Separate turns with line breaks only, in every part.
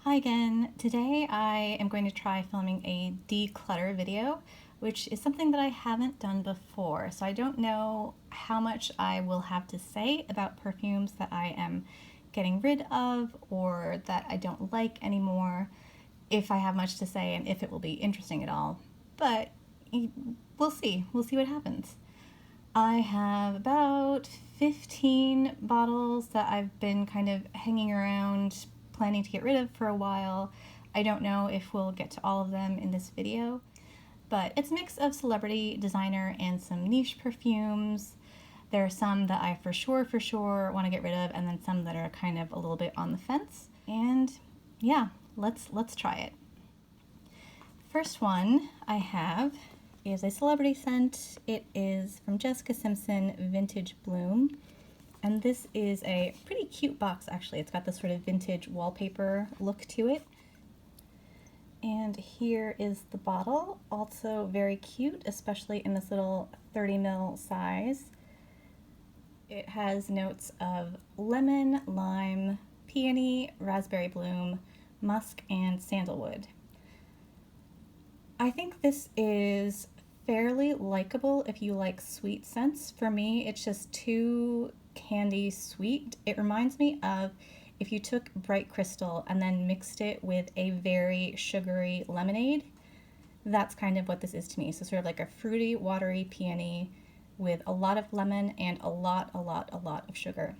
Hi again. Today I am going to try filming a declutter video, which is something that I haven't done before. So I don't know how much I will have to say about perfumes that I am getting rid of or that I don't like anymore, if I have much to say and if it will be interesting at all. But we'll see. We'll see what happens. I have about 15 bottles that I've been kind of hanging around planning to get rid of for a while. I don't know if we'll get to all of them in this video, but it's a mix of celebrity, designer, and some niche perfumes. There are some that I for sure want to get rid of, and then some that are kind of a little bit on the fence. And yeah, let's try it. First one I have is a celebrity scent. It is from Jessica Simpson, Vintage Bloom. And this is a pretty cute box, actually. It's got this sort of vintage wallpaper look to it. And here is the bottle, also very cute, especially in this little 30 ml size. It has notes of lemon, lime, peony, raspberry bloom, musk, and sandalwood. I think this is fairly likable if you like sweet scents. For me, it's just too candy sweet. It reminds me of if you took Bright Crystal and then mixed it with a very sugary lemonade. That's kind of what this is to me. So sort of like a fruity, watery peony with a lot of lemon and a lot of sugar.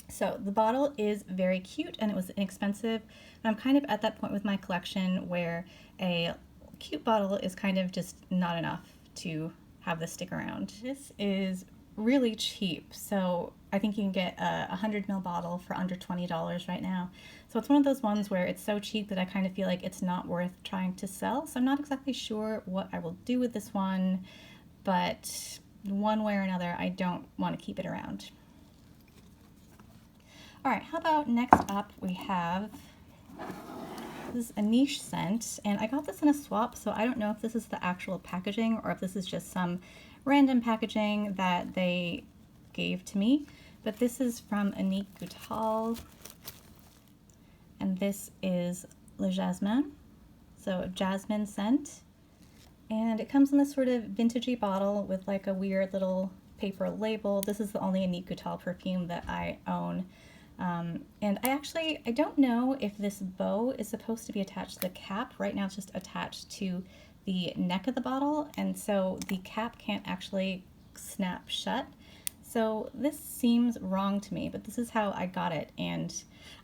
So the bottle is very cute and it was inexpensive. And I'm kind of at that point with my collection where a cute bottle is kind of just not enough to have this stick around. This is really cheap, so I think you can get a 100 ml bottle for under $20 right now. So it's one of those ones where it's so cheap that I kind of feel like it's not worth trying to sell. So I'm not exactly sure what I will do with this one, but one way or another, I don't want to keep it around. All right, how about next up we have, this is a niche scent, and I got this in a swap, so I don't know if this is the actual packaging or if this is just some random packaging that they gave to me. But this is from Annick Goutal, and this is Le Jasmin, so Jasmin scent. And it comes in this sort of vintagey bottle with like a weird little paper label. This is the only Annick Goutal perfume that I own. And I don't know if this bow is supposed to be attached to the cap. Right now it's just attached to the neck of the bottle, and so the cap can't actually snap shut. So this seems wrong to me, but this is how I got it. And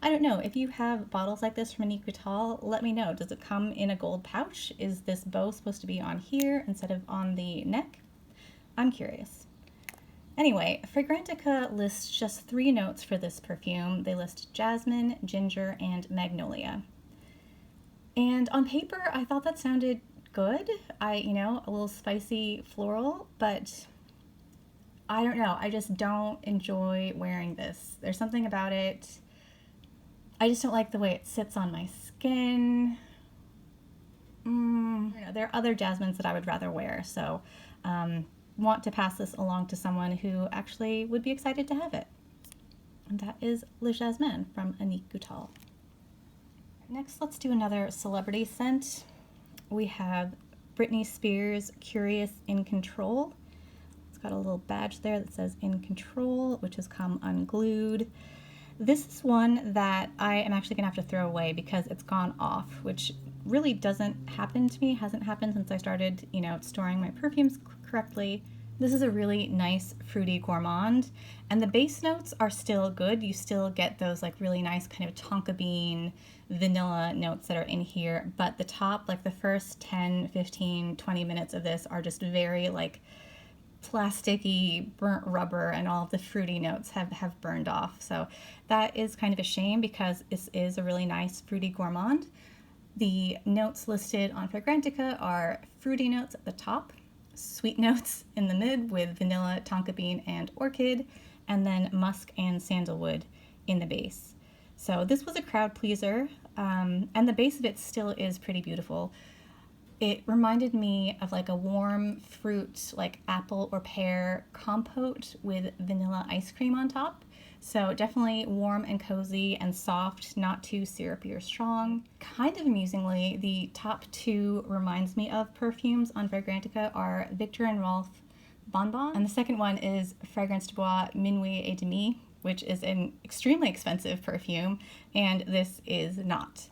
I don't know, if you have bottles like this from Annick Goutal, let me know. Does it come in a gold pouch? Is this bow supposed to be on here instead of on the neck? I'm curious. Anyway, Fragrantica lists just 3 notes for this perfume. They list jasmine, ginger, and magnolia. And on paper, I thought that sounded good. A little spicy floral, but I don't know. I just don't enjoy wearing this. There's something about it. I just don't like the way it sits on my skin. There are other jasmines that I would rather wear, so want to pass this along to someone who actually would be excited to have it. And that is Le Jasmin from Annick Goutal. Next, let's do another celebrity scent. We have Britney Spears Curious in Control. It's got a little badge there that says In Control, which has come unglued. This is one that I am actually gonna have to throw away because it's gone off, which really doesn't happen to me, hasn't happened since I started, storing my perfumes correctly. This is a really nice fruity gourmand, and the base notes are still good. You still get those like really nice kind of tonka bean, vanilla notes that are in here, but the top, like the first 10, 15, 20 minutes of this are just very like plasticky, burnt rubber, and all of the fruity notes have burned off. So that is kind of a shame because this is a really nice fruity gourmand. The notes listed on Fragrantica are fruity notes at the top, sweet notes in the mid with vanilla, tonka bean, and orchid, and then musk and sandalwood in the base. So this was a crowd pleaser, and the base of it still is pretty beautiful. It reminded me of like a warm fruit, like apple or pear compote with vanilla ice cream on top, So definitely warm and cozy and soft, not too syrupy or strong. Kind of amusingly, the top two reminds me of perfumes on Fragrantica are Victor and Rolf Bonbon, and the second one is Fragrance de Bois Minuit et Demi, which is an extremely expensive perfume, and this is not.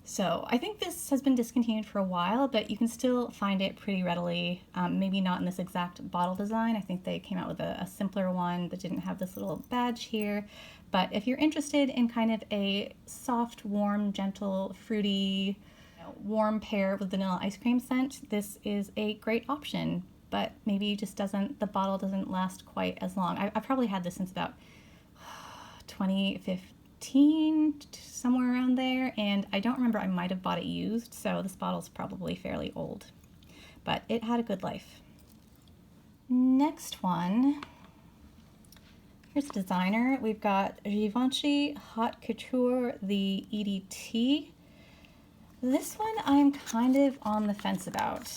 So I think this has been discontinued for a while, but you can still find it pretty readily. Maybe not in this exact bottle design. I think they came out with a simpler one that didn't have this little badge here. But if you're interested in kind of a soft, warm, gentle, fruity, warm pear with vanilla ice cream scent, this is a great option. But maybe just the bottle doesn't last quite as long. I've probably had this since about 2015. Somewhere around there, and I don't remember, I might have bought it used, so this bottle's probably fairly old, but it had a good life. Next one, here's a designer. We've got Givenchy Hot Couture, the EDT. This one I'm kind of on the fence about,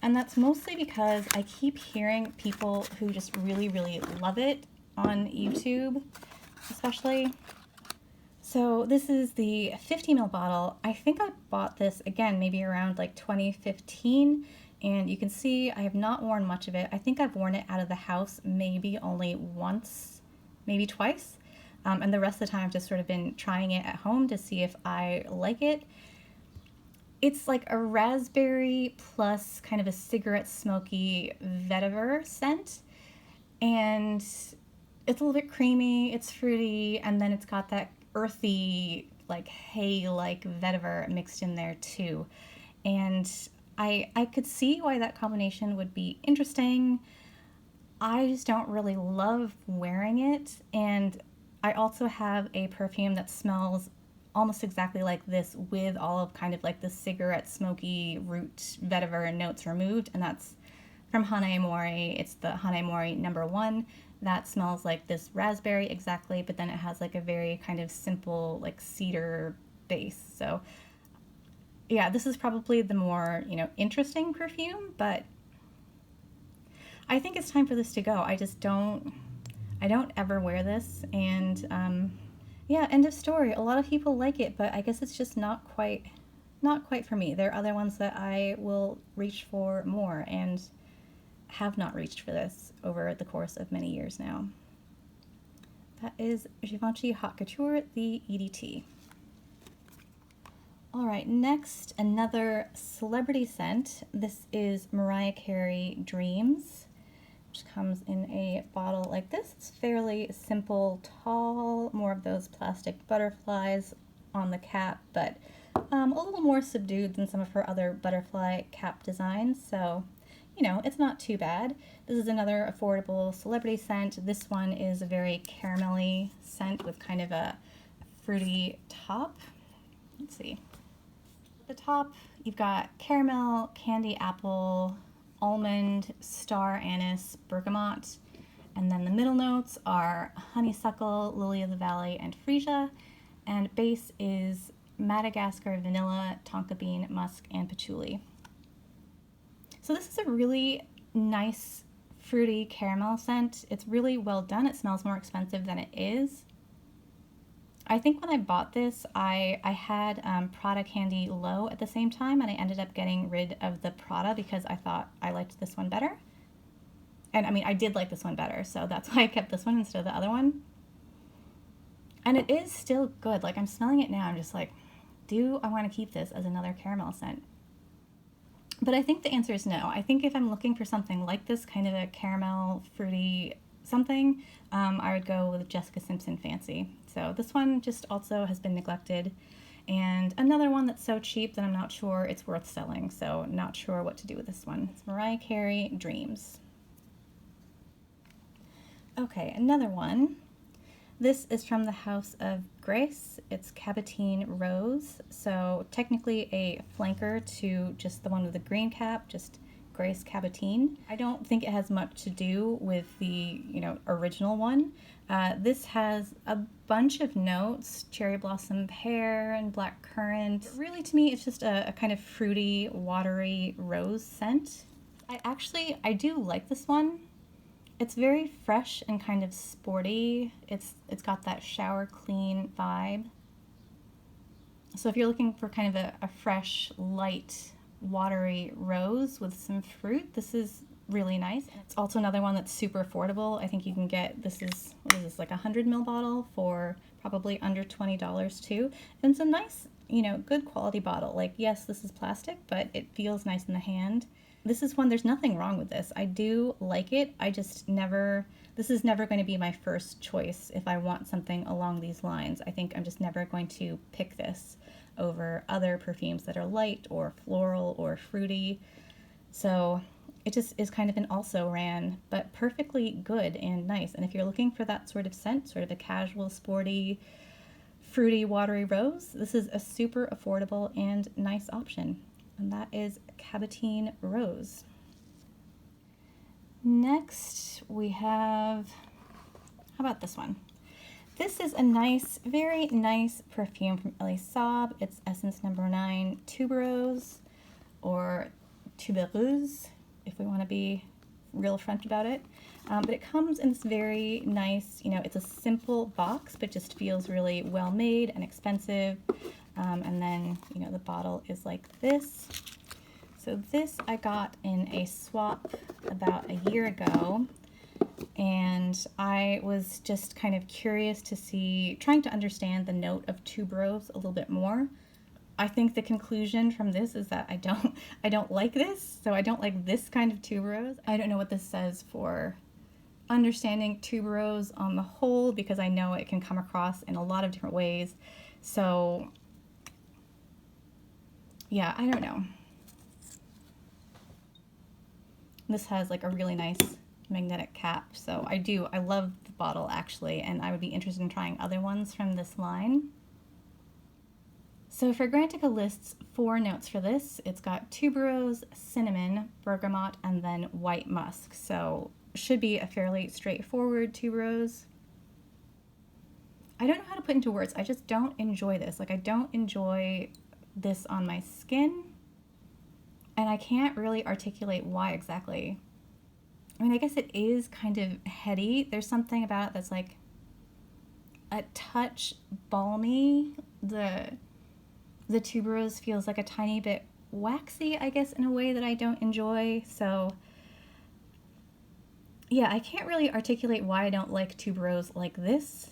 and that's mostly because I keep hearing people who just really love it on YouTube, especially. So this is the 50 ml bottle. I think I bought this, again, maybe around like 2015, and you can see I have not worn much of it. I think I've worn it out of the house maybe only once, maybe twice, and the rest of the time I've just sort of been trying it at home to see if I like it. It's like a raspberry plus kind of a cigarette smoky vetiver scent, and it's a little bit creamy, it's fruity, and then it's got that earthy, like hay-like vetiver mixed in there too. And I could see why that combination would be interesting. I just don't really love wearing it, and I also have a perfume that smells almost exactly like this with all of kind of like the cigarette smoky root vetiver notes removed, and that's from Hanae Mori. It's the Hanae Mori #1. That smells like this raspberry exactly, but then it has like a very kind of simple like cedar base. So yeah, this is probably the more, interesting perfume, but I think it's time for this to go. I don't ever wear this, and yeah, end of story. A lot of people like it, but I guess it's just not quite for me. There are other ones that I will reach for more, and have not reached for this over the course of many years now. That is Givenchy Hot Couture, the EDT. All right, next, another celebrity scent. This is Mariah Carey Dreams, which comes in a bottle like this. It's fairly simple, tall, more of those plastic butterflies on the cap, but a little more subdued than some of her other butterfly cap designs, so it's not too bad. This is another affordable celebrity scent. This one is a very caramelly scent with kind of a fruity top. Let's see. At the top, you've got caramel, candy apple, almond, star anise, bergamot, and then the middle notes are honeysuckle, lily of the valley, and freesia, and base is Madagascar vanilla, tonka bean, musk, and patchouli. So this is a really nice fruity caramel scent. It's really well done. It smells more expensive than it is. I think when I bought this, I had Prada Candy Low at the same time, and I ended up getting rid of the Prada because I thought I liked this one better. And I mean, I did like this one better, so that's why I kept this one instead of the other one. And it is still good. Like, I'm smelling it now, I'm just like, do I want to keep this as another caramel scent? But I think the answer is no. I think if I'm looking for something like this, kind of a caramel, fruity something, I would go with Jessica Simpson Fancy. So this one just also has been neglected. And another one that's so cheap that I'm not sure it's worth selling, so not sure what to do with this one. It's Mariah Carey Dreams. Okay, another one. This is from the house of Gres. It's Cabotine Rose, so technically a flanker to just the one with the green cap, just Gres Cabotine. I don't think it has much to do with the, original one. This has a bunch of notes, cherry blossom pear and black currant. Really, to me, it's just a kind of fruity, watery rose scent. I do like this one. It's very fresh and kind of sporty. It's got that shower clean vibe. So if you're looking for kind of a fresh, light, watery rose with some fruit, this is really nice. It's also another one that's super affordable. I think you can get, this is, what is this, like a 100 ml bottle for probably under $20 too. And it's a nice, you know, good quality bottle. Like, yes, this is plastic, but it feels nice in the hand. This is one, there's nothing wrong with this. I do like it. I just never, this is never going to be my first choice if I want something along these lines. I think I'm just never going to pick this over other perfumes that are light or floral or fruity. So it just is kind of an also-ran, but perfectly good and nice. And if you're looking for that sort of scent, sort of a casual, sporty, fruity, watery rose, this is a super affordable and nice option. And that is Cabotine Rose. Next, we have, how about this one? This is a nice, very nice perfume from Elie Saab. It's Essence number 9, Tuberose, or Tubereuse, if we want to be real French about it. But it comes in this very nice, you know, it's a simple box, but just feels really well made and expensive. And then, you know, the bottle is like this. So this I got in a swap about a year ago. And I was just kind of curious to see, trying to understand the note of Tuberose a little bit more. I think the conclusion from this is that I don't like this, so I don't like this kind of Tuberose. I don't know what this says for understanding Tuberose on the whole, because I know it can come across in a lot of different ways. So yeah, I don't know. This has like a really nice magnetic cap, so I love the bottle actually, and I would be interested in trying other ones from this line. So Fragrantica lists 4 notes for this. It's got tuberose, cinnamon, bergamot, and then white musk. So should be a fairly straightforward tuberose. I don't know how to put into words. I just don't enjoy this. Like, I don't enjoy this on my skin, and I can't really articulate why exactly. I mean, I guess it is kind of heady. There's something about it that's like a touch balmy. The tuberose feels like a tiny bit waxy, I guess, in a way that I don't enjoy. So yeah, I can't really articulate why I don't like tuberose like this.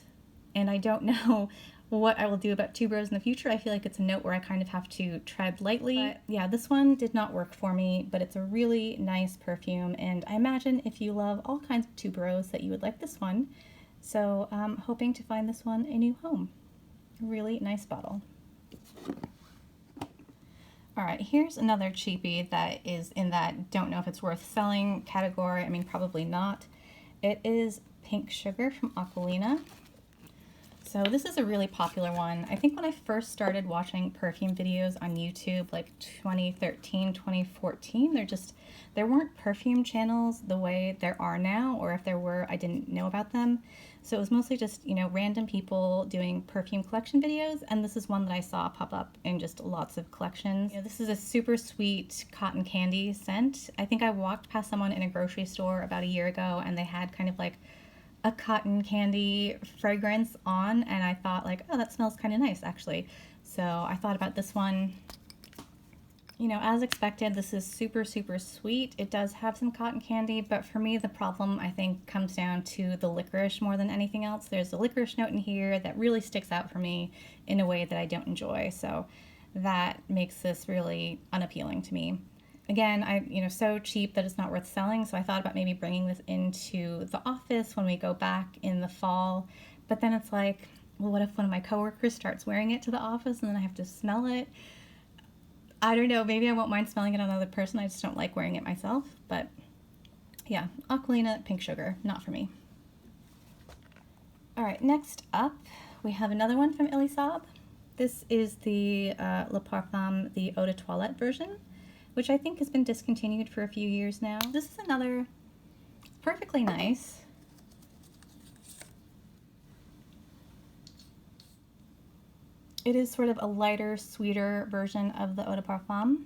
And I don't know what I will do about tuberose in the future. I feel like it's a note where I kind of have to tread lightly. But yeah, this one did not work for me, but it's a really nice perfume. And I imagine if you love all kinds of tuberose that you would like this one. So I'm hoping to find this one a new home. Really nice bottle. All right, here's another cheapie that is in that don't know if it's worth selling category. I mean, probably not. It is Pink Sugar from Aquolina. So this is a really popular one. I think when I first started watching perfume videos on YouTube, like 2013, 2014, there weren't perfume channels the way there are now, or if there were, I didn't know about them. So it was mostly just, you know, random people doing perfume collection videos, and this is one that I saw pop up in just lots of collections. You know, this is a super sweet cotton candy scent. I think I walked past someone in a grocery store about a year ago, and they had kind of like a cotton candy fragrance on, and I thought like, oh, that smells kind of nice actually. So I thought about this one. You know, as expected, this is super, super sweet. It does have some cotton candy, but for me, the problem, I think, comes down to the licorice more than anything else. There's a licorice note in here that really sticks out for me in a way that I don't enjoy. So that makes this really unappealing to me. Again, so cheap that it's not worth selling. So I thought about maybe bringing this into the office when we go back in the fall. But then it's like, well, what if one of my coworkers starts wearing it to the office and then I have to smell it? I don't know, maybe I won't mind smelling it on another person. I just don't like wearing it myself. But yeah, Aquolina Pink Sugar, not for me. All right, next up, we have another one from Elie Saab. This is the Lapr Thumb, the Eau de Toilette version, which I think has been discontinued for a few years now. This is another perfectly nice. It is sort of a lighter, sweeter version of the Eau de Parfum.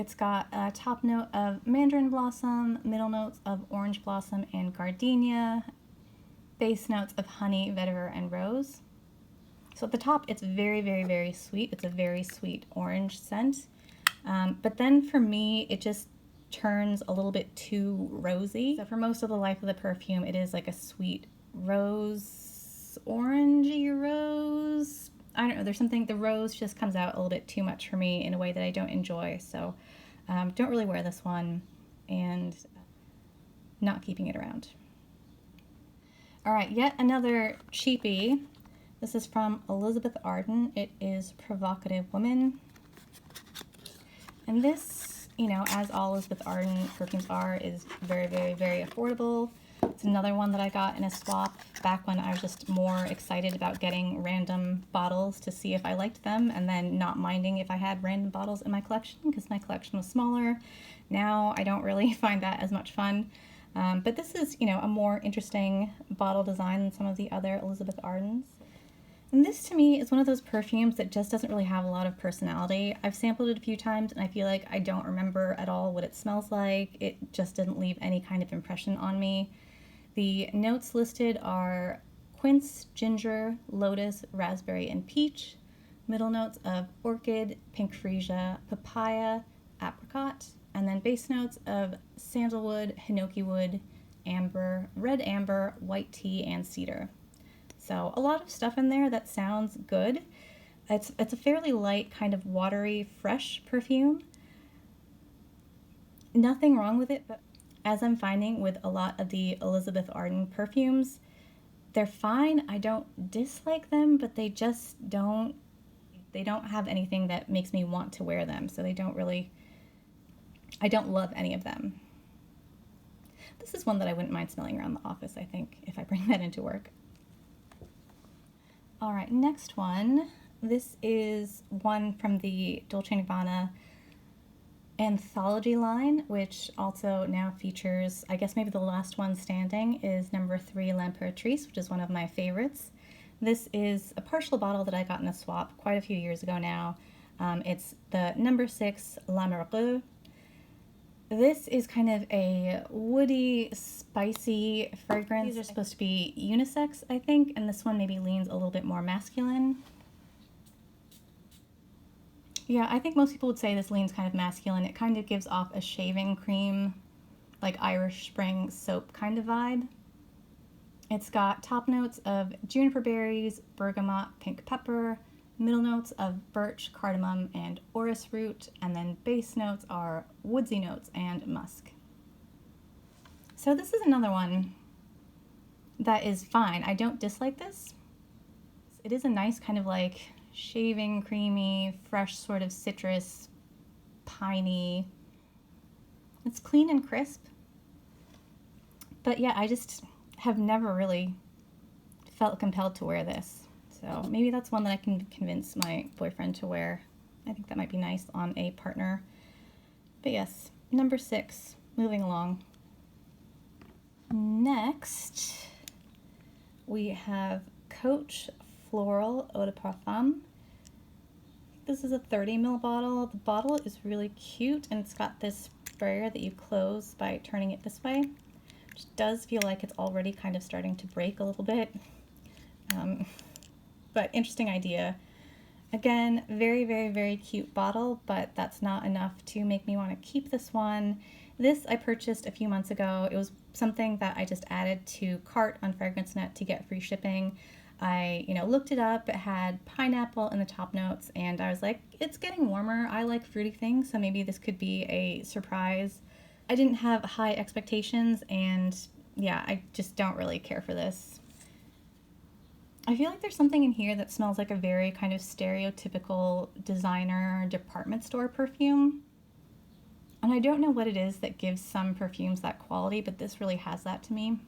It's got a top note of mandarin blossom, middle notes of orange blossom and gardenia, base notes of honey, vetiver, and rose. So at the top, it's very, very, very sweet. It's a very sweet orange scent. But then for me, it just turns a little bit too rosy. So for most of the life of the perfume, it is like a sweet rose, orangey rose. I don't know, there's something, the rose just comes out a little bit too much for me in a way that I don't enjoy. So don't really wear this one and not keeping it around. All right, yet another cheapie. This is from Elizabeth Arden. It is Provocative Woman. And this, you know, as all Elizabeth Arden perfumes are, is very, very, very affordable. It's another one that I got in a swap back when I was just more excited about getting random bottles to see if I liked them and then not minding if I had random bottles in my collection because my collection was smaller. Now I don't really find that as much fun. But this is, you know, a more interesting bottle design than some of the other Elizabeth Ardens. And this to me is one of those perfumes that just doesn't really have a lot of personality. I've sampled it a few times and I feel like I don't remember at all what it smells like. It just didn't leave any kind of impression on me. The notes listed are quince, ginger, lotus, raspberry, and peach. Middle notes of orchid, pink freesia, papaya, apricot, and then base notes of sandalwood, hinoki wood, amber, red amber, white tea, and cedar. So a lot of stuff in there that sounds good. It's a fairly light, kind of watery, fresh perfume. Nothing wrong with it, but as I'm finding with a lot of the Elizabeth Arden perfumes, they're fine. I don't dislike them, but they don't have anything that makes me want to wear them. So I don't love any of them. This is one that I wouldn't mind smelling around the office, I think, if I bring that into work. All right, next one. This is one from the Dolce & Gabbana Anthology line, which also now features, I guess maybe the last one standing is number 3 L'Impératrice, which is one of my favorites. This is a partial bottle that I got in a swap quite a few years ago now. It's the number 6 L'Amoureux. This is kind of a woody, spicy fragrance. These are supposed to be unisex, I think, and this one maybe leans a little bit more masculine. Yeah, I think most people would say this leans kind of masculine. It kind of gives off a shaving cream, like Irish Spring soap kind of vibe. It's got top notes of juniper berries, bergamot, pink pepper, middle notes of birch, cardamom, and orris root, and then base notes are woodsy notes and musk. So this is another one that is fine. I don't dislike this. It is a nice kind of like shaving, creamy, fresh sort of citrus, piney. It's clean and crisp. But yeah, I just have never really felt compelled to wear this. So maybe that's one that I can convince my boyfriend to wear. I think that might be nice on a partner. But yes, number 6, moving along. Next, we have Coach Floral Eau de Parfum. This is a 30 ml bottle. The bottle is really cute and it's got this sprayer that you close by turning it this way, which does feel like it's already kind of starting to break a little bit. But interesting idea. Again, very, very, very cute bottle, but that's not enough to make me want to keep this one. This I purchased a few months ago. It was something that I just added to cart on FragranceNet to get free shipping. I, looked it up. It had pineapple in the top notes, and I was like, it's getting warmer. I like fruity things, so maybe this could be a surprise. I didn't have high expectations, and yeah, I just don't really care for this. I feel like there's something in here that smells like a very kind of stereotypical designer department store perfume. And I don't know what it is that gives some perfumes that quality, but this really has that to me.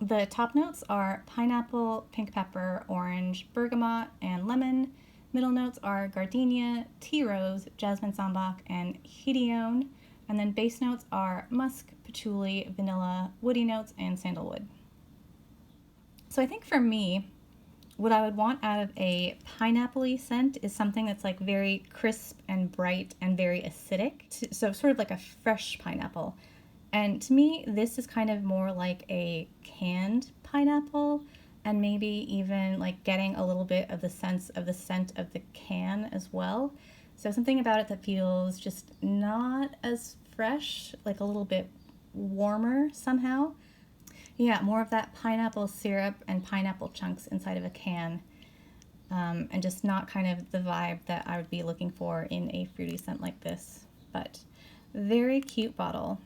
The top notes are pineapple, pink pepper, orange, bergamot, and lemon. Middle notes are gardenia, tea rose, jasmine sambac, and hedione. And then base notes are musk, patchouli, vanilla, woody notes, and sandalwood. So I think for me, what I would want out of a pineapple-y scent is something that's like very crisp and bright and very acidic. So sort of like a fresh pineapple. And to me, this is kind of more like a canned pineapple, and maybe even like getting a little bit of the sense of the scent of the can as well. So something about it that feels just not as fresh, like a little bit warmer somehow. Yeah, more of that pineapple syrup and pineapple chunks inside of a can. And just not kind of the vibe that I would be looking for in a fruity scent like this. But very cute bottle.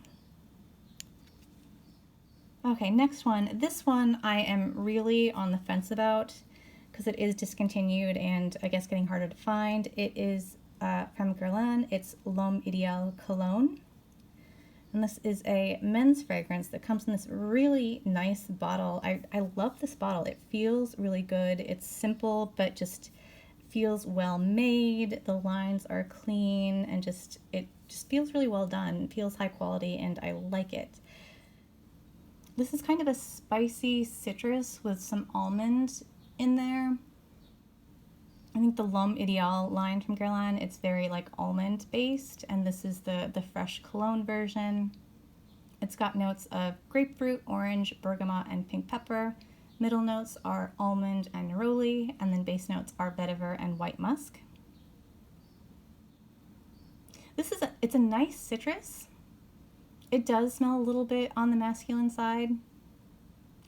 Okay, next one. This one I am really on the fence about because it is discontinued and I guess getting harder to find. It is from Guerlain. It's L'Homme Ideal Cologne. And this is a men's fragrance that comes in this really nice bottle. I love this bottle. It feels really good. It's simple, but just feels well made. The lines are clean and it just feels really well done. It feels high quality and I like it. This is kind of a spicy citrus with some almond in there. I think the L'Homme Ideal line from Guerlain, it's very like almond based, and this is the fresh cologne version. It's got notes of grapefruit, orange, bergamot, and pink pepper. Middle notes are almond and neroli, and then base notes are vetiver and white musk. It's a nice citrus. It does smell a little bit on the masculine side,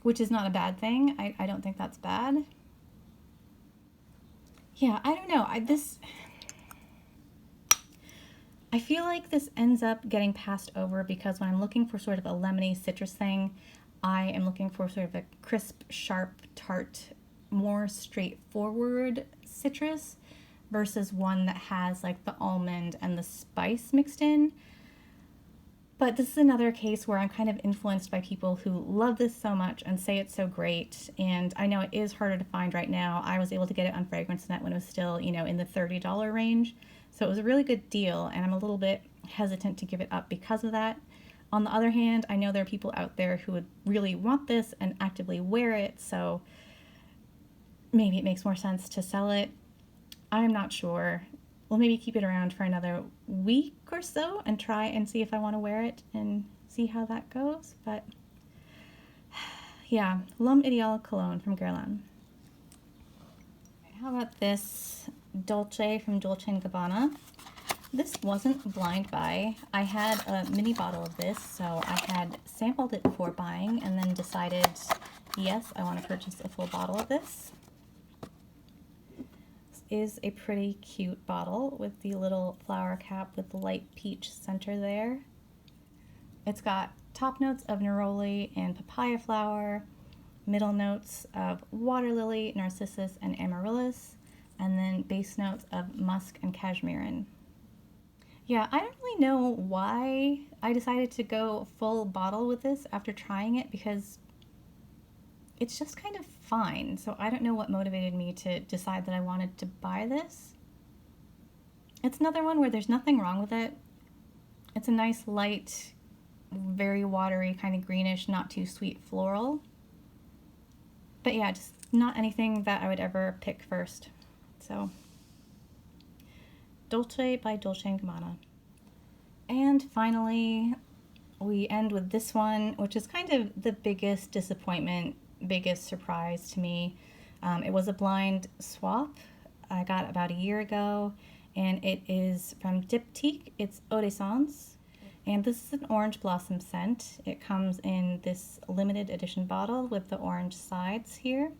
which is not a bad thing. I don't think that's bad. Yeah, I don't know. I feel like this ends up getting passed over because when I'm looking for sort of a lemony citrus thing, I am looking for sort of a crisp, sharp, tart, more straightforward citrus versus one that has like the almond and the spice mixed in. But this is another case where I'm kind of influenced by people who love this so much and say it's so great. And I know it is harder to find right now. I was able to get it on FragranceNet when it was still, in the $30 range. So it was a really good deal, and I'm a little bit hesitant to give it up because of that. On the other hand, I know there are people out there who would really want this and actively wear it, so maybe it makes more sense to sell it. I'm not sure. We'll maybe keep it around for another week or so and try and see if I want to wear it and see how that goes. But yeah, L'Homme Ideal Cologne from Guerlain. How about this Dolce from Dolce & Gabbana? This wasn't blind buy. I had a mini bottle of this, so I had sampled it before buying and then decided, yes, I want to purchase a full bottle of this. Is a pretty cute bottle with the little flower cap with the light peach center there. It's got top notes of neroli and papaya flower, middle notes of water lily, narcissus, and amaryllis, and then base notes of musk and cashmere. Yeah, I don't really know why I decided to go full bottle with this after trying it because it's just kind of fine. So I don't know what motivated me to decide that I wanted to buy this. It's another one where there's nothing wrong with it. It's a nice light, very watery, kind of greenish, not too sweet floral. But yeah, just not anything that I would ever pick first. So, Dolce by Dolce & Gabbana. And finally, we end with this one, which is kind of the biggest disappointment, biggest surprise to me. It was a blind swap I got about a year ago, and it is from Diptyque. It's Eau de Sens, and this is an orange blossom scent. It comes in this limited edition bottle with the orange sides here.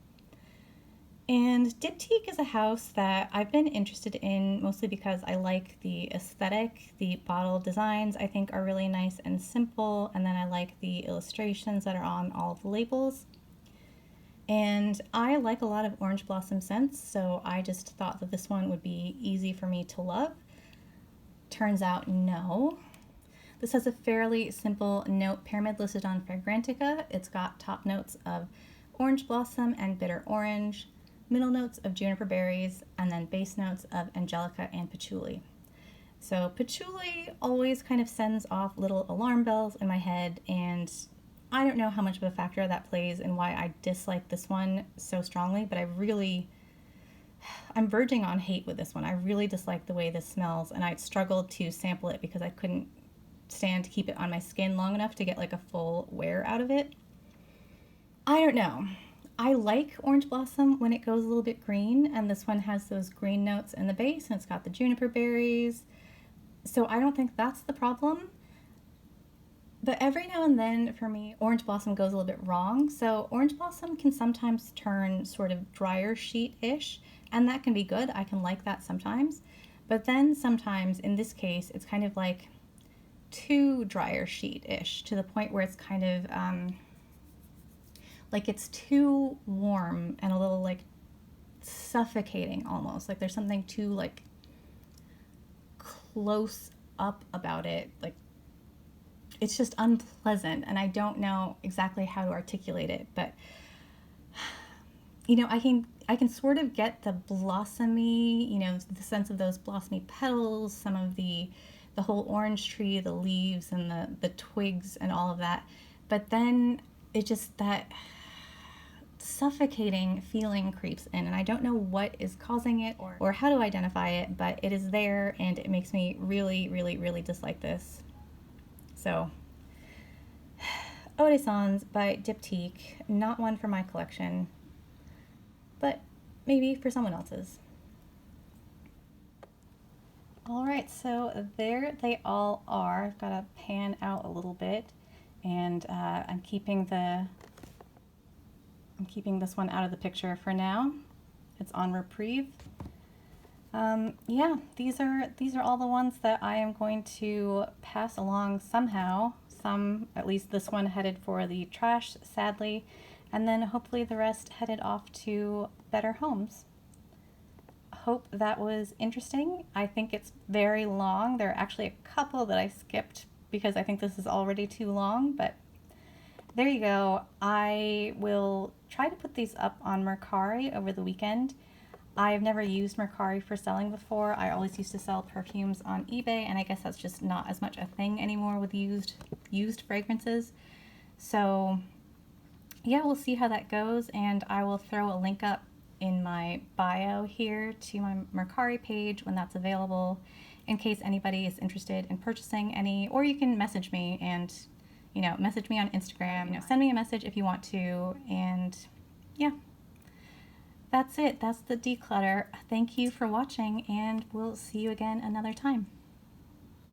And Diptyque is a house that I've been interested in mostly because I like the aesthetic. The bottle designs I think are really nice and simple, and then I like the illustrations that are on all of the labels. And I like a lot of orange blossom scents, so I just thought that this one would be easy for me to love. Turns out, no. This has a fairly simple note pyramid listed on Fragrantica. It's got top notes of orange blossom and bitter orange, middle notes of juniper berries, and then base notes of angelica and patchouli. So patchouli always kind of sends off little alarm bells in my head, and I don't know how much of a factor that plays and why I dislike this one so strongly, but I'm verging on hate with this one. I really dislike the way this smells, and I struggled to sample it because I couldn't stand to keep it on my skin long enough to get like a full wear out of it. I don't know. I like Orange Blossom when it goes a little bit green, and this one has those green notes in the base, and it's got the juniper berries. So I don't think that's the problem. But every now and then, for me, Orange Blossom goes a little bit wrong. So Orange Blossom can sometimes turn sort of drier sheet-ish, and that can be good. I can like that sometimes. But then sometimes, in this case, it's kind of like too drier sheet-ish, to the point where it's kind of like it's too warm and a little like suffocating almost. Like there's something too like close up about it. Like it's just unpleasant, and I don't know exactly how to articulate it, but you know, I can sort of get the blossomy, you know, the sense of those blossomy petals, some of the whole orange tree, the leaves and the twigs and all of that. But then it just, that suffocating feeling creeps in, and I don't know what is causing it or how to identify it, but it is there, and it makes me really, really, really dislike this. So, Eau de Sens by Diptyque, not one for my collection, but maybe for someone else's. Alright, so there they all are. I've got to pan out a little bit, and I'm keeping this one out of the picture for now. It's on reprieve. Yeah, these are all the ones that I am going to pass along somehow. Some, at least this one, headed for the trash, sadly, and then hopefully the rest headed off to better homes. Hope that was interesting. I think it's very long. There are actually a couple that I skipped because I think this is already too long, but there you go. I will try to put these up on Mercari over the weekend. I've never used Mercari for selling before. I always used to sell perfumes on eBay, and I guess that's just not as much a thing anymore with used fragrances. So yeah, we'll see how that goes, and I will throw a link up in my bio here to my Mercari page when that's available, in case anybody is interested in purchasing any, or you can message me and, you know, message me on Instagram, you know, send me a message if you want to, and yeah. That's it. That's the declutter. Thank you for watching, and we'll see you again another time.